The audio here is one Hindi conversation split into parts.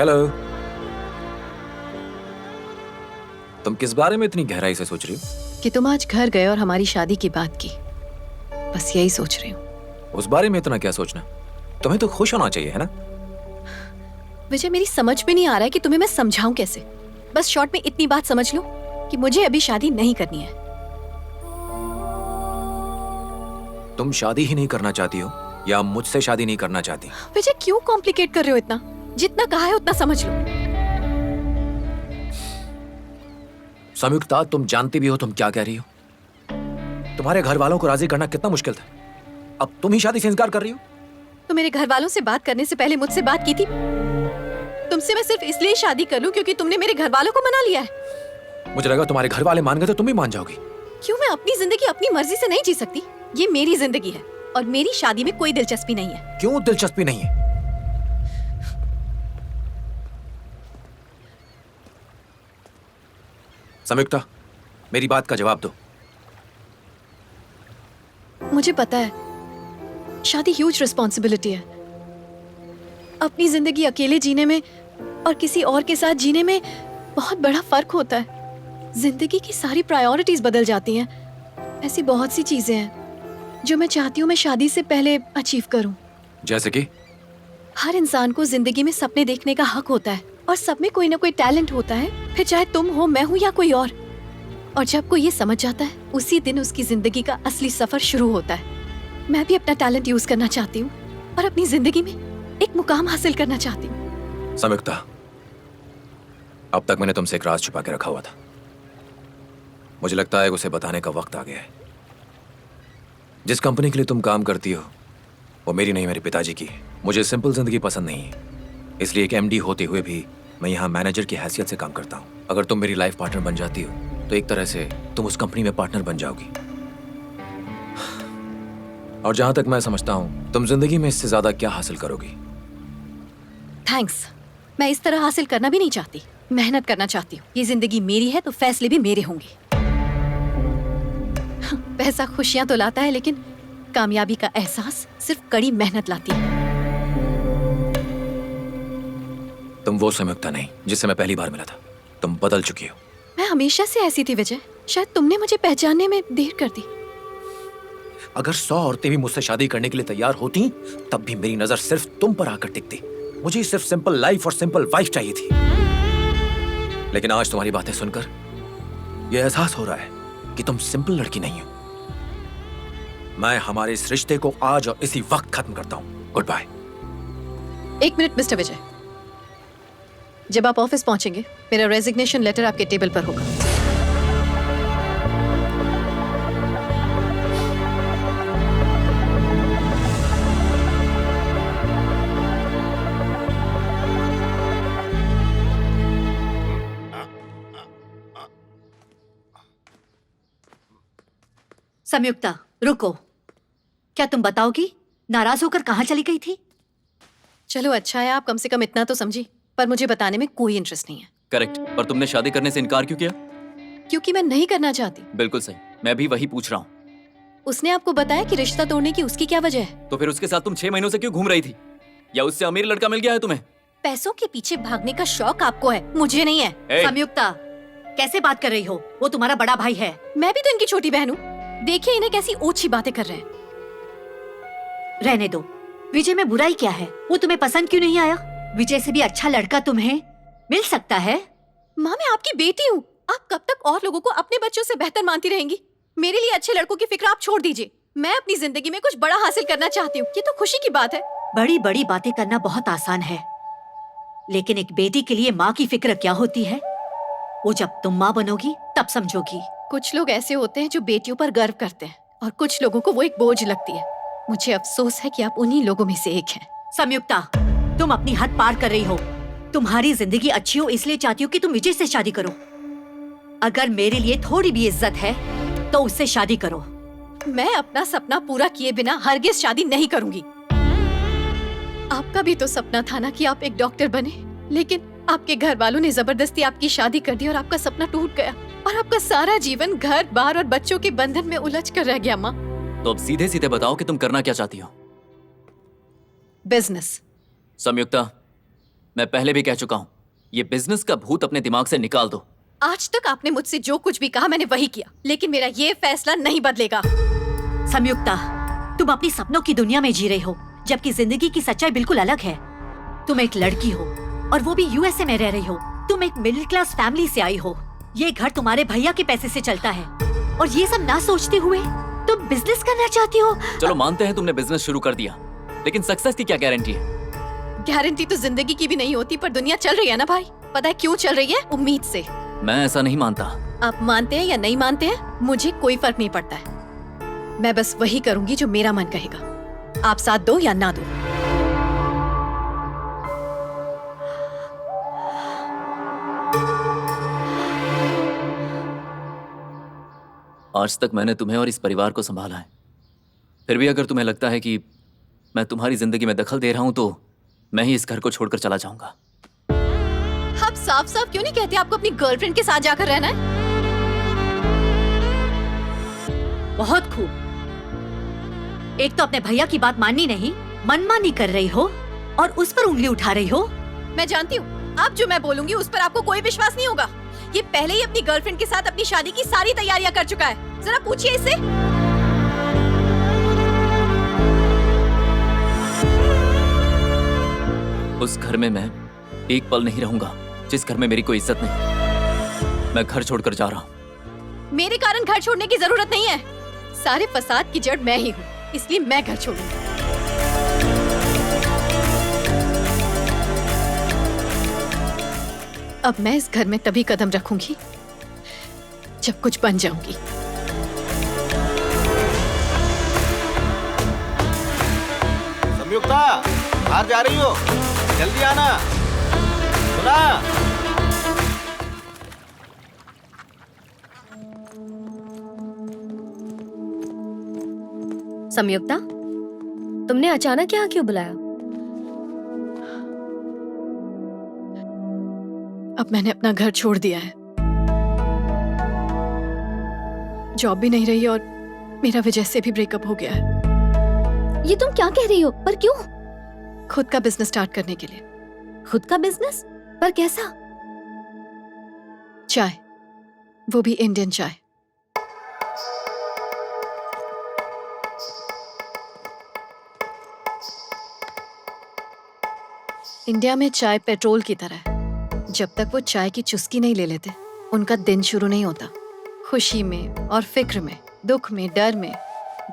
हेलो। तुम किस बारे में इतनी गहराई से सोच रही हो? कि तुम आज घर गए और हमारी शादी की बात की, बस यही सोच रही हूँ। उस बारे में इतना क्या सोचना? तुम्हें तो खुश होना चाहिए, है ना? विजय, मेरी समझ में नहीं आ रहा है कि तुम्हें मैं समझाऊं कैसे। बस शॉर्ट में इतनी बात समझ लो कि मुझे अभी शादी नहीं करनी है। तुम शादी ही नहीं करना चाहती हो या मुझसे शादी नहीं करना चाहती? विजय, क्यों कॉम्प्लिकेट कर रहे हो इतना? जितना कहा है उतना समझ लो। संयुक्ता, तुम जानती भी हो तुम क्या कह रही हो। तुम्हारे घर वालों को राजी करना कितना मुश्किल था, अब तुम ही शादी से इनकार कर रही हो। तो मेरे घर वालों से बात करने से पहले मुझसे बात की थी। तुमसे मैं सिर्फ इसलिए शादी कर लूं क्योंकि तुमने मेरे घर वालों को मना लिया है। मुझे लगा तुम्हारे घर वाले मान गए तो तुम भी मान जाओगी। क्यों? मैं अपनी जिंदगी अपनी मर्जी से नहीं जी सकती? ये मेरी जिंदगी है और मेरी शादी में कोई दिलचस्पी नहीं है। क्यों दिलचस्पी नहीं है? संयुक्ता, मेरी बात का जवाब दो। मुझे पता है शादी ह्यूज रिस्पॉन्सिबिलिटी है। अपनी जिंदगी अकेले जीने में और किसी और के साथ जीने में बहुत बड़ा फर्क होता है। जिंदगी की सारी प्रायोरिटीज बदल जाती हैं। ऐसी बहुत सी चीजें हैं जो मैं चाहती हूँ मैं शादी से पहले अचीव करूँ। जैसे कि? हर इंसान को जिंदगी में सपने देखने का हक होता है और सब में कोई ना कोई टैलेंट होता है, फिर चाहे तुम हो, मैं हूँ या कोई और जब कोई ये समझ जाता है उसी दिन उसकी जिंदगी का असली सफर शुरू होता है। मैं भी अपना टैलेंट यूज करना चाहती हूँ और अपनी जिंदगी में एक मुकाम हासिल करना चाहती हूँ। संयुक्ता, अब तक मैंने तुमसे एक राज छुपा के रखा हुआ था। मुझे लगता है उसे बताने का वक्त आ गया है। जिस कंपनी के लिए तुम काम करती हो वो मेरी नहीं, मेरे पिताजी की है। मुझे सिंपल जिंदगी पसंद नहीं है, इसलिए एक एमडी होते हुए भी मैं यहाँ मैनेजर की हैसियत से काम करता हूँ। अगर तुम मेरी लाइफ पार्टनर बन जाती हो तो एक तरह से तुम उस कंपनी में पार्टनर बन जाओगी। और जहां तक मैं समझता हूं तुम जिंदगी में इससे ज्यादा क्या हासिल करोगी? थैंक्स। मैं इस तरह हासिल करना भी नहीं चाहती, मेहनत करना चाहती हूँ। ये जिंदगी मेरी है तो फैसले भी मेरे होंगे। पैसा खुशियां तो लाता है लेकिन कामयाबी का एहसास सिर्फ कड़ी मेहनत लाती है। तुम वो संयुक्ता नहीं जिससे मैं पहली बार मिला था। तुम बदल चुकी हो। मैं हमेशा से ऐसी थी विजय, शायद तुमने मुझे पहचानने में देर कर दी। अगर 100 औरतें भी मुझसे शादी करने के लिए तैयार होती तब भी मेरी नजर सिर्फ तुम पर आकर टिकती। मुझे सिर्फ सिंपल लाइफ और सिंपल वाइफ चाहिए थी। लेकिन आज तुम्हारी बातें सुनकर यह एहसास हो रहा है कि तुम सिंपल लड़की नहीं हो। मैं हमारे इस रिश्ते को आज और इसी वक्त खत्म करता हूं। Goodbye. एक मिनट मिस्टर विजय, जब आप ऑफिस पहुंचेंगे मेरा रेजिग्नेशन लेटर आपके टेबल पर होगा। संयुक्ता, रुको। क्या तुम बताओगी नाराज होकर कहाँ चली गई थी? चलो अच्छा है, आप कम से कम इतना तो समझी, पर मुझे बताने में कोई इंटरेस्ट नहीं है। करेक्ट। पर तुमने शादी करने से इनकार क्यों किया? क्योंकि मैं नहीं करना चाहती। बिल्कुल सही, मैं भी वही पूछ रहा हूँ। उसने आपको बताया कि रिश्ता तोड़ने की उसकी क्या वजह है? तो फिर उसके साथ तुम 6 महीनों से क्यों घूम रही थी? या उससे अमीर लड़का मिल गया है तुम्हें? पैसों के पीछे भागने का शौक आपको है, मुझे नहीं है। संयुक्ता, कैसे बात कर रही हो? वो तुम्हारा बड़ा भाई है। मैं भी तो इनकी छोटी बहन हूँ। देखिए इन्हें कैसी ओछी बातें कर रहे हैं। रहने दो। विजय में बुराई क्या है? वो तुम्हें पसंद क्यों नहीं आया? विजय से भी अच्छा लड़का तुम्हें मिल सकता है। माँ, मैं आपकी बेटी हूँ। आप कब तक और लोगों को अपने बच्चों से बेहतर मानती रहेंगी? मेरे लिए अच्छे लड़कों की फिक्र आप छोड़ दीजिए। मैं अपनी जिंदगी में कुछ बड़ा हासिल करना चाहती हूँ। ये तो खुशी की बात है। बड़ी बड़ी बातें करना बहुत आसान है, लेकिन एक बेटी के लिए माँ की फिक्र क्या होती है वो जब तुम माँ बनोगी तब समझोगी। कुछ लोग ऐसे होते हैं जो बेटियों पर गर्व करते हैं और कुछ लोगों को वो एक बोझ लगती है। मुझे अफसोस है कि आप उन्हीं लोगों में से एक हैं। संयुक्ता, तुम अपनी हद पार कर रही हो। तुम्हारी जिंदगी अच्छी हो इसलिए चाहती हो कि तुम विजय से शादी करो। अगर मेरे लिए थोड़ी भी इज्जत है तो उससे शादी करो। मैं अपना सपना पूरा किए बिना हरगिज शादी नहीं करूंगी। आपका भी तो सपना था ना कि आप एक डॉक्टर बने, लेकिन आपके घर वालों ने जबरदस्ती आपकी शादी कर दी और आपका सपना टूट गया और आपका सारा जीवन घर बार और बच्चों के बंधन में उलझ कर रह गया। माँ, तो अब सीधे सीधे बताओ कि तुम करना क्या चाहती हो? बिजनेस। संयुक्ता, मैं पहले भी कह चुका हूं, ये बिजनेस का भूत अपने दिमाग से निकाल दो। आज तक आपने मुझसे जो कुछ भी कहा मैंने वही किया, लेकिन मेरा ये फैसला नहीं बदलेगा। संयुक्ता, तुम अपनी सपनों की दुनिया में जी रही हो, जबकि जिंदगी की सच्चाई बिल्कुल अलग है। तुम एक लड़की हो और वो भी यूएसए में रह रही हो। तुम एक मिडिल क्लास फैमिली से आई हो। ये घर तुम्हारे भैया के पैसे से चलता है और ये सब ना सोचते हुए तुम बिजनेस करना चाहती हो। चलो मानते हैं तुमने बिजनेस शुरू कर दिया, लेकिन सक्सेस की क्या गारंटी है? गारंटी तो जिंदगी की भी नहीं होती, पर दुनिया चल रही है ना भाई। पता है क्यों चल रही है? उम्मीद से। मैं ऐसा नहीं मानता। आप मानते हैं या नहीं मानते हैं, मुझे कोई फर्क नहीं पड़ता है। मैं बस वही करूंगी जो मेरा मन कहेगा। आप साथ दो या ना दो। आज तक मैंने तुम्हें और इस परिवार को संभाला है, फिर भी अगर तुम्हें लगता है कि मैं तुम्हारी जिंदगी में दखल दे रहा हूं तो मैं ही इस घर को छोड़कर चला जाऊंगा। आप साफ साफ क्यों नहीं कहते आपको अपनी गर्लफ्रेंड के साथ जाकर रहना है? बहुत खूब। एक तो अपने भैया की बात माननी नहीं, मनमानी कर रही हो और उस पर उंगली उठा रही हो। मैं जानती हूँ अब जो मैं बोलूंगी उस पर आपको कोई विश्वास नहीं होगा। ये पहले ही अपनी गर्लफ्रेंड के साथ अपनी शादी की सारी तैयारियां कर चुका है। जरा पूछिए इससे। उस घर में मैं एक पल नहीं रहूंगा जिस घर में मेरी कोई इज्जत नहीं। मैं घर छोड़कर जा रहा हूँ। मेरे कारण घर छोड़ने की जरूरत नहीं है। सारे फसाद की जड़ मैं ही हूँ, इसलिए मैं घर छोड़ूंगी। अब मैं इस घर में तभी कदम रखूंगी जब कुछ बन जाऊंगी। संयुक्ता, बाहर जा रही हो? जल्दी आना। सुना? संयुक्ता, तुमने अचानक यहाँ क्यों बुलाया? अब मैंने अपना घर छोड़ दिया है। जॉब भी नहीं रही और मेरा विजय से भी ब्रेकअप हो गया है। ये तुम क्या कह रही हो? पर क्यों? खुद का बिजनेस स्टार्ट करने के लिए। खुद का बिजनेस? पर कैसा? चाय, वो भी इंडियन चाय। इंडिया में चाय पेट्रोल की तरह है। जब तक वो चाय की चुस्की नहीं ले लेते, उनका दिन शुरू नहीं होता। खुशी में और फिक्र में, दुख में, डर में,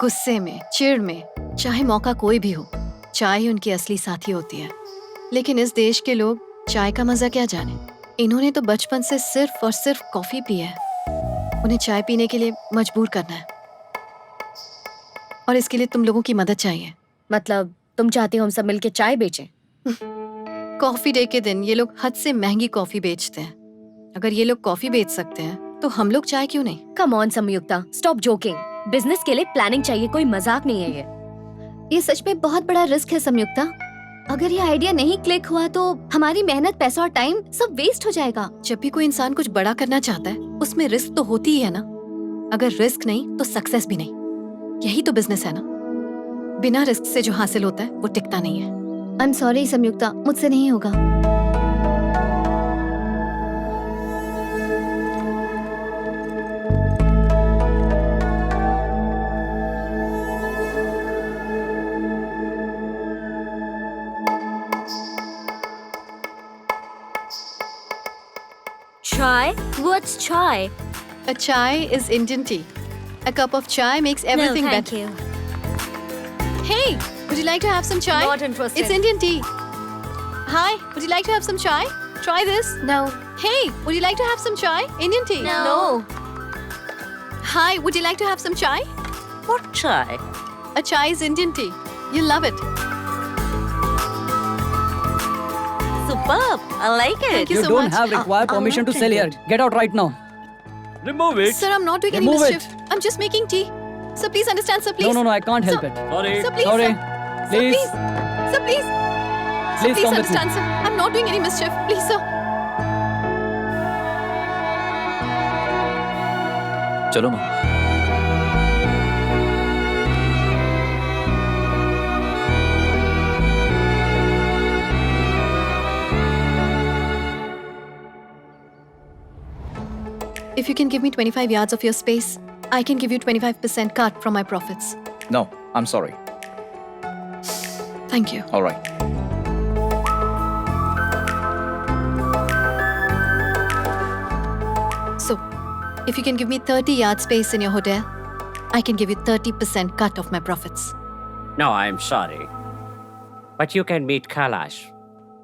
गुस्से में, चिढ़ में, चाहे मौका कोई भी हो, चाय ही उनकी असली साथी होती है। लेकिन इस देश के लोग चाय का मजा क्या जाने। इन्होंने तो बचपन से सिर्फ और सिर्फ कॉफी पी है। उन्हें चाय पीने के लिए मजबूर करना है और इसके लिए तुम लोगों की मदद चाहिए। मतलब तुम चाहती हो हम सब मिलके चाय बेचें? कॉफी डे के दिन ये लोग हद से महंगी कॉफी बेचते हैं। अगर ये लोग कॉफी बेच सकते हैं तो हम लोग चाय क्यों नहीं? Come on Sanyukta, stop joking. Business के लिए प्लानिंग चाहिए, कोई मजाक नहीं है ये सच में बहुत बड़ा रिस्क है संयुक्ता। अगर ये आइडिया नहीं क्लिक हुआ तो हमारी मेहनत, पैसा और टाइम सब वेस्ट हो जाएगा। जब भी कोई इंसान कुछ बड़ा करना चाहता है उसमें रिस्क तो होती ही है ना। अगर रिस्क नहीं तो सक्सेस भी नहीं। यही तो बिजनेस है ना। बिना रिस्क से जो हासिल होता है वो टिकता नहीं है। आई एम सॉरी संयुक्ता, मुझसे नहीं होगा। Chai? What's chai? A chai is Indian tea. A cup of chai makes everything No, thank better. you. Hey, would you like to have some chai? Not interested. It's Indian tea. Hi, would you like to have some chai? Try this. No. Hey, would you like to have some chai? Indian tea. No. Hi, would you like to have some chai? What chai? A chai is Indian tea. You'll love it. Superb. I like it. Thank you You so don't much. have required permission to sell here. Get out right now. Remove it. Sir, I'm not doing any Remove it. mischief. I'm just making tea. Sir, please understand, sir, please. No, I can't help Sir, it. Sorry. Sir, please, Sorry. sir. Please. Sir, please. Sir, Please please come with me. understand, sir. I'm not doing any mischief. Please, sir. चलो माँ। If you can give me 25 yards of your space, I can give you 25% cut from my profits. No, I'm sorry. Thank you. All right. So, if you can give me 30 yard space in your hotel, I can give you 30% cut of my profits. No, I'm sorry. But you can meet Kailash.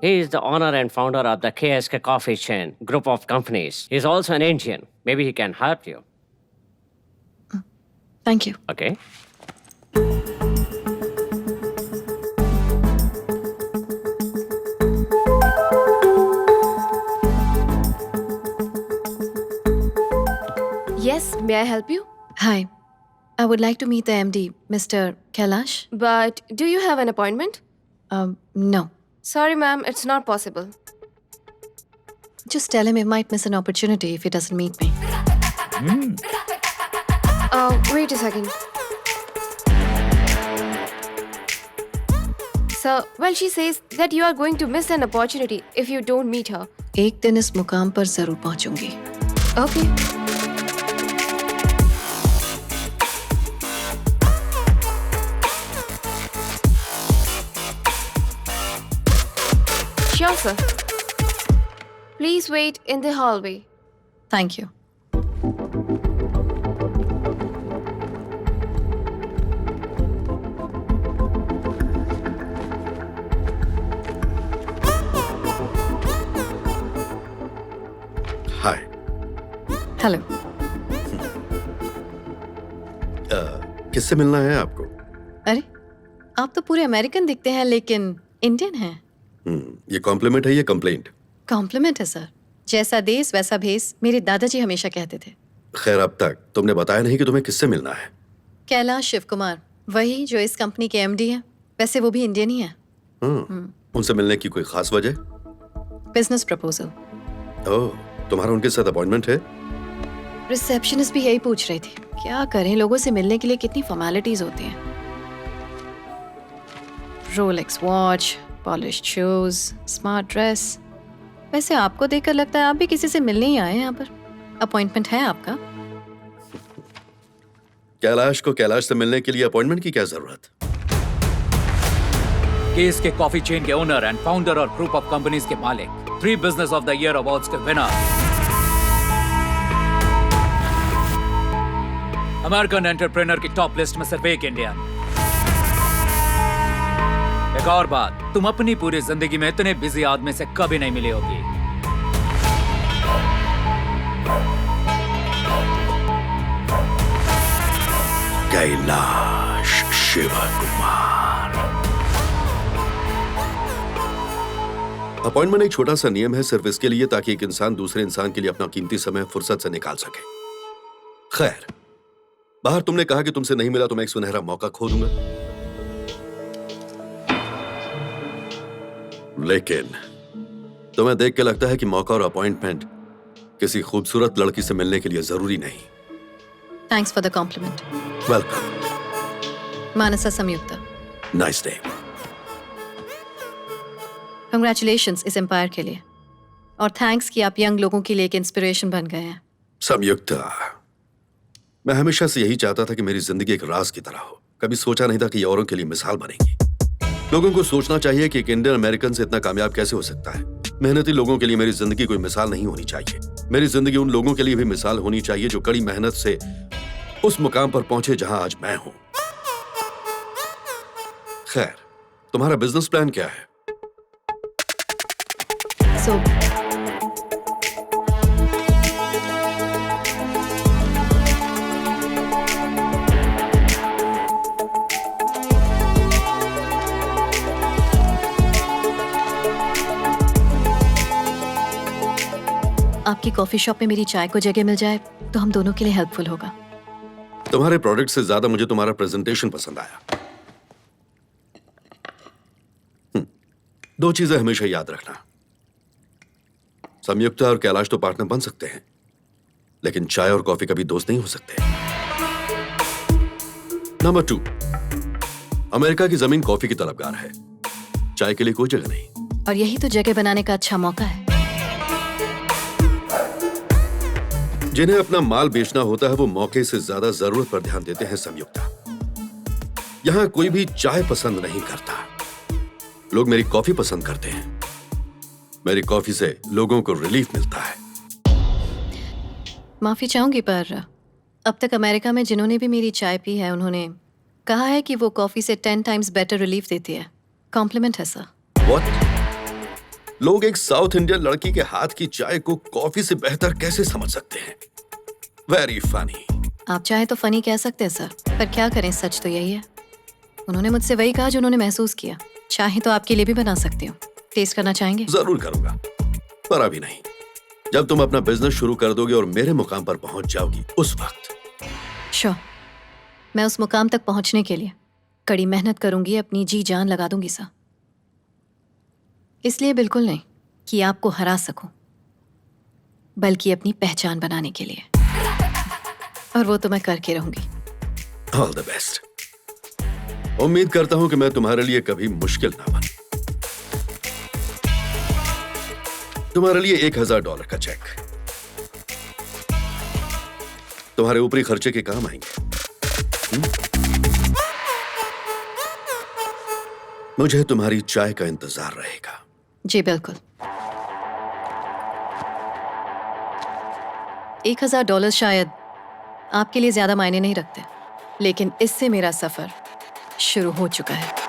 He is the owner and founder of the KSK Coffee Chain group of companies. He's also an Indian. Maybe he can help you. Thank you. Okay? Yes, may I help you? Hi. I would like to meet the MD, Mr. Kailash. But do you have an appointment? No. Sorry, ma'am, it's not possible. Just tell him he might miss an opportunity if he doesn't meet me. Wait a second. Sir, well, she says that you are going to miss an opportunity if you don't meet her. एक दिन इस मुकाम पर जरूर पहुंचूंगी. Okay. Sure, sir. Please wait in the hallway. Thank you. Hi hello. किससे मिलना है आपको? अरे, आप तो पूरे अमेरिकन दिखते हैं लेकिन इंडियन हैं. ये कॉम्प्लीमेंट है या कंप्लेंट? कॉम्प्लीमेंट है सर. जैसा देश वैसा भेस, मेरे दादाजी हमेशा कहते थे. खैर, अब तक तुमने बताया नहीं कि तुम्हें किससे मिलना है. कैलाश शिव कुमार, वही जो इस कंपनी के एमडी हैं. वैसे वो भी इंडियन ही हैं. उनसे मिलने की कोई खास वजह? Business proposal. ओह, तुम्हारा उनके साथ अपॉइंटमेंट है? रिसेप्शनिस्ट भी यही पूछ रही थी. क्या करें, लोगों से मिलने के लिए कितनी फॉर्मेलिटीज होती हैं. Rolex watch, polished shoes, smart dress. वैसे आपको देखकर लगता है आप भी किसी से मिलने ही आए हैं यहाँ पर. अपॉइंटमेंट है आपका? कैलाश को कैलाश से मिलने के लिए अपॉइंटमेंट की क्या जरूरत? केस के कॉफी चेन के ओनर एंड फाउंडर और ग्रुप ऑफ कंपनीज के मालिक, 3 business of the year awards के विनर, अमेरिकन एंटरप्रेन्योर की टॉप लिस्ट में सिर्फ एक इंडियन. एक और बात, तुम अपनी पूरी जिंदगी में इतने बिजी आदमी से कभी नहीं मिली होगी. कैलाश शिव कुमार. अपॉइंटमेंट एक छोटा सा नियम है, सिर्फ इसके लिए ताकि एक इंसान दूसरे इंसान के लिए अपना कीमती समय फुर्सत से निकाल सके. खैर, बाहर तुमने कहा कि तुमसे नहीं मिला तो मैं एक सुनहरा मौका खो दूंगा. लेकिन तुम्हें देख के लगता है कि मौका और अपॉइंटमेंट किसी खूबसूरत लड़की से मिलने के लिए जरूरी नहीं. Thanks for the compliment. Welcome. Mansa Sanyukta. Nice day. Congratulations इस एम्पायर के लिए. और थैंक्स कि आप यंग लोगों के लिए एक इंस्पिरेशन बन गए हैं. संयुक्ता, मैं हमेशा से यही चाहता था कि मेरी जिंदगी एक राज की तरह हो. कभी सोचा नहीं था कि ये औरों के लिए मिसाल बनेगी. लोगों को सोचना चाहिए कि एक इंडियन अमेरिकन से इतना कामयाब कैसे हो सकता है. मेहनती लोगों के लिए मेरी जिंदगी कोई मिसाल नहीं होनी चाहिए. मेरी जिंदगी उन लोगों के लिए भी मिसाल होनी चाहिए जो कड़ी मेहनत से उस मुकाम पर पहुंचे जहां आज मैं हूं. खैर, तुम्हारा बिजनेस प्लान क्या है? सो आपकी कॉफी शॉप में मेरी चाय को जगह मिल जाए तो हम दोनों के लिए हेल्पफुल होगा. तुम्हारे प्रोडक्ट से ज्यादा मुझे तुम्हारा प्रेजेंटेशन पसंद आया. 2 चीजें हमेशा याद रखना. संयुक्ता और कैलाश तो पार्टनर बन सकते हैं, लेकिन चाय और कॉफी कभी दोस्त नहीं हो सकते. नंबर 2, अमेरिका की जमीन कॉफी की तलबगार है, चाय के लिए कोई जगह नहीं. और यही तो जगह बनाने का अच्छा मौका है. जिन्हें अपना माल बेचना होता है वो मौके से ज्यादा जरूरत पर ध्यान देते हैं संयुक्ता। यहां कोई भी चाय पसंद नहीं करता, लोग मेरी कॉफी पसंद करते हैं। मेरी कॉफी से लोगों को रिलीफ मिलता है। माफी चाहूंगी पर अब तक अमेरिका में जिन्होंने भी मेरी चाय पी है उन्होंने कहा है कि वो कॉफी से 10 टाइम्स बेटर रिलीफ देती है। कॉम्प्लीमेंट है सर। What? लोग एक साउथ इंडियन लड़की के हाथ की चाय को कॉफी से बेहतर कैसे समझ सकते हैं? Very funny. आप चाहे तो फनी कह सकते हैं सर, पर क्या करें, सच तो यही है। उन्होंने मुझसे वही कहा जो उन्होंने महसूस किया। चाहे तो आपके लिए भी बना सकती हूँ, टेस्ट करना चाहेंगे? जरूर करूंगा, पर अभी नहीं। जब तुम अपना बिजनेस शुरू कर दोगे और मेरे मुकाम पर पहुंच जाओगी उस वक्त। श्योर, मैं उस मुकाम तक पहुंचने के लिए कड़ी मेहनत करूंगी, अपनी जी जान लगा दूंगी सर। इसलिए बिल्कुल नहीं कि आपको हरा सकूं, बल्कि अपनी पहचान बनाने के लिए, और वो तो मैं करके रहूंगी। All the best. उम्मीद करता हूं कि मैं तुम्हारे लिए कभी मुश्किल ना बनूं। तुम्हारे लिए $1000 का चेक तुम्हारे ऊपरी खर्चे के काम आएंगे। मुझे तुम्हारी चाय का इंतजार रहेगा। जी बिल्कुल। $1000 शायद आपके लिए ज्यादा मायने नहीं रखते, लेकिन इससे मेरा सफर शुरू हो चुका है।